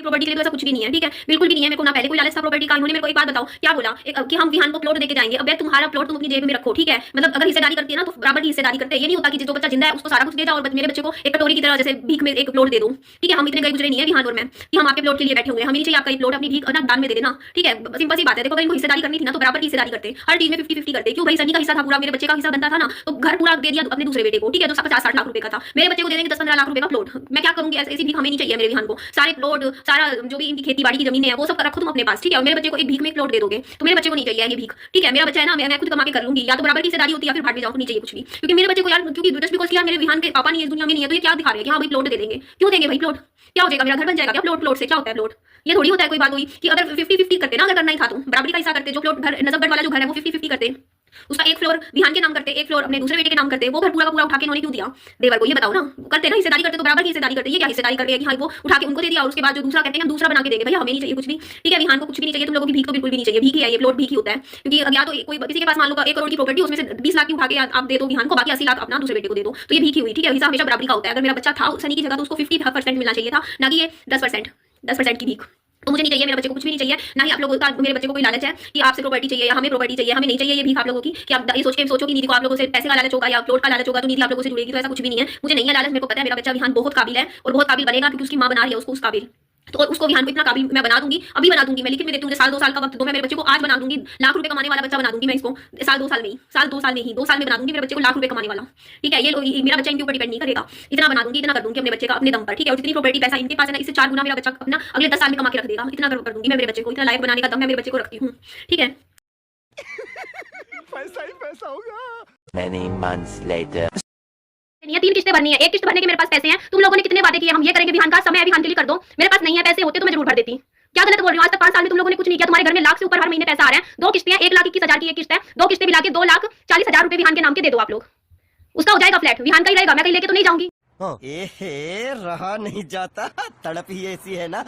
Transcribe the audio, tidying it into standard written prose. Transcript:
Property के लिए तो ऐसा कुछ भी नहीं है, ठीक है, बिल्कुल भी नहीं है। मेरे को ना पहले कोई लालच था प्रॉपर्टी का। इन्होंने मेरे को एक बात बताओ, क्या बोला कि हम विहान को प्लॉट देके जाएंगे। अब तुम्हारा प्लॉट तुम अपनी जेब में रखो, ठीक है, मतलब अगर हिस्सेदारी करती है ना तो बराबर की हिस्सेदारी करते हैं। ये नहीं होता कि जो बच्चा जिंदा है उसको सारा कुछ दे जाओ और मेरे बच्चे को एक कटोरी की तरह जैसे भीख में एक प्लॉट दे दो, ठीक है। हम इतने गए गुजरे नहीं है विहान और मैं कि हम आपके प्लॉट के लिए बैठे हुए हैं। हमें नहीं चाहिए आपका ये प्लॉट, अपनी भीख ना दान में दे देना, ठीक है, सिंपल सी बात है। देखो अगर इनको हिस्सेदारी करनी थी ना तो बराबर की हिस्सेदारी करते, हर चीज में 50-50 करते। क्यों भाई, सनी का हिस्सा था पूरा, मेरे बच्चे का हिस्सा बनता था ना, तो घर पूरा दे दिया अपने दूसरे बेटे को, ठीक है, जो 50-60 लाख रुपए का था। मेरे बच्चे को दे देंगे 10-15 लाख रुपए का प्लॉट। मैं क्या करूंगी, ऐसी भीख हमें नहीं चाहिए मेरे विहान को। सारे प्लॉट, सारा जो भी इनकी खेती बाड़ी की जमीन है वो सब रखो तुम अपने पास, ठीक है। और मेरे बच्चे को एक भीख में एक प्लॉट दे दोगे तो मेरे बच्चे को नहीं चाहिए ये भीख, ठीक है। मेरा बच्चा है ना, मैं खुद कमा के कर लूंगी, या तो बराबर की हिस्सेदारी होती है या फिर भाड़ में जाओ, तो नहीं चाहिए कुछ भी। क्योंकि मेरे बच्चे को यार, क्योंकि जस्ट बिकॉज़ यार मेरे विहान के पापा नहीं है, इस दुनिया में नहीं है, तो ये क्या दिखा रहे हैं कि हाँ भाई प्लॉट दे देंगे। क्यों देंगे भाई प्लॉट? क्या हो जाएगा, मेरा घर बन जाएगा क्या प्लॉट? प्लॉट से क्या होता है प्लॉट? ये थोड़ी होता है कोई बात हुई कि अगर 50-50 करते ना, अगर करना ही था तो बराबरी का हिस्सा करते। जो प्लॉट घर नजफगढ़ वाला जो घर है वो 50-50 करते, उसका एक फ्लोर विहान के नाम करते, एक फ्लोर अपने दूसरे बेटे के नाम करते। वो घर पूरा का पूरा उठा के इन्होंने क्यों दिया देवर को, ये बताओ ना। करते ना हिस्सेदारी करते तो बराबर की हिस्सेदारी करते। ये क्या हिस्सेदारी कर रहे हैं कि हाँ वो उठा के उनको दे दिया और उसके बाद जो दूसरा कहते हैं हम दूसरा बना के देंगे। भैया हमें नहीं चाहिए कुछ भी, ठीक है। विहान को कुछ भी नहीं चाहिए, तुम लोगों की भीख तो बिल्कुल भी नहीं चाहिए। भीख ही है ये, प्लॉट भीख ही होता है। क्योंकि या तो कोई किसी के पास मान लो 1 करोड़ की प्रॉपर्टी, उसमें से 20 लाख की उठा के आप दे दो विहान को, बाकी 80 लाख अपना दूसरे बेटे को दे दो, तो ये भीख ही हुई, ठीक है। हिस्सा हमेशा बराबरी का होता है। अगर मेरा बच्चा था सनी की जगह तो उसको 50% मिलना चाहिए था, ना कि ये 10% की भीख। तो मुझे नहीं चाहिए, मेरे बच्चे को कुछ भी नहीं चाहिए। ना ही आप लोगों का मेरे बच्चे को कोई लालच है कि आपसे प्रॉपर्टी चाहिए या हमें प्रॉपर्टी चाहिए। हमें नहीं चाहिए ये भीख आप लोगों की कि आप ये सोचो कि निधि को आप लोगों से पैसे का लालच होगा या प्लॉट का लालच होगा तो निधि आप लोगों से जुड़ेगी, तो ऐसा कुछ भी नहीं है। मुझे नहीं है लालच, मेरे को पता है मेरा बच्चा विहान बहुत काबिल है और बहुत काबिल बनेगा, क्योंकि उसकी मां बना रही है उसको उस काबिल। तो उसको विहान को इतना काबिल मैं बना दूंगी, अभी बना दूंगी मैं, लिखित में देती हूँ। मुझे 1-2 साल का वक्त दो, मैं मेरे बच्चे को आज बना दूंगी लाख रुपए कमाने वाला बच्चा बना दूंगी मैं इसको। 1-2 साल में ही, 2 साल में बना दूंगी मेरे बच्चे को लाख रुपए कमाने वाला, ठीक है। ये मेरा बच्चा इनके ऊपर डिपेंड नहीं करेगा, इतना बना दूंगी, इतना कर दूंगी अपने बच्चे का अपने दम पर, ठीक है। और जितनी प्रॉपर्टी पैसा इनके पास है ना, इससे 4 गुना मेरा बच्चा अपना अगले 10 साल में कमा के रख देगा। इतना कर दूंगी मैं मेरे बच्चे को, इतना लायक बनाने का दम मैं मेरे बच्चे को रखती हूँ, ठीक है। पैसा ही पैसा होगा। Many months later. नहीं है, 3 किस्तें भरनी है, एक किस्त भरने के मेरे पास पैसे हैं। तुम लोगों ने कितने वादे किए हम ये करेंगे विहान का, समय विहान के लिए कर दो। मेरे पास नहीं है पैसे, होते तो मैं जरूर भर देती। क्या गलत बोल रही हूँ? आज तक 5 साल में तुम लोगों ने कुछ नहीं किया। तुम्हारे घर में लाख से ऊपर हर महीने पैसा आ रहा है। 2 किस्तें हैं, 1,21,000 की एक किस्त है, 2 किस्तें मिला के 2,40,000 रुपए विहान के नाम के दे दो आप लोग। उसका हो जाएगा फ्लैट, विहान का ही रहेगा, मैं कहीं लेके तो नहीं जाऊंगी। रहा नहीं जाता, तड़प ही ऐसी है ना।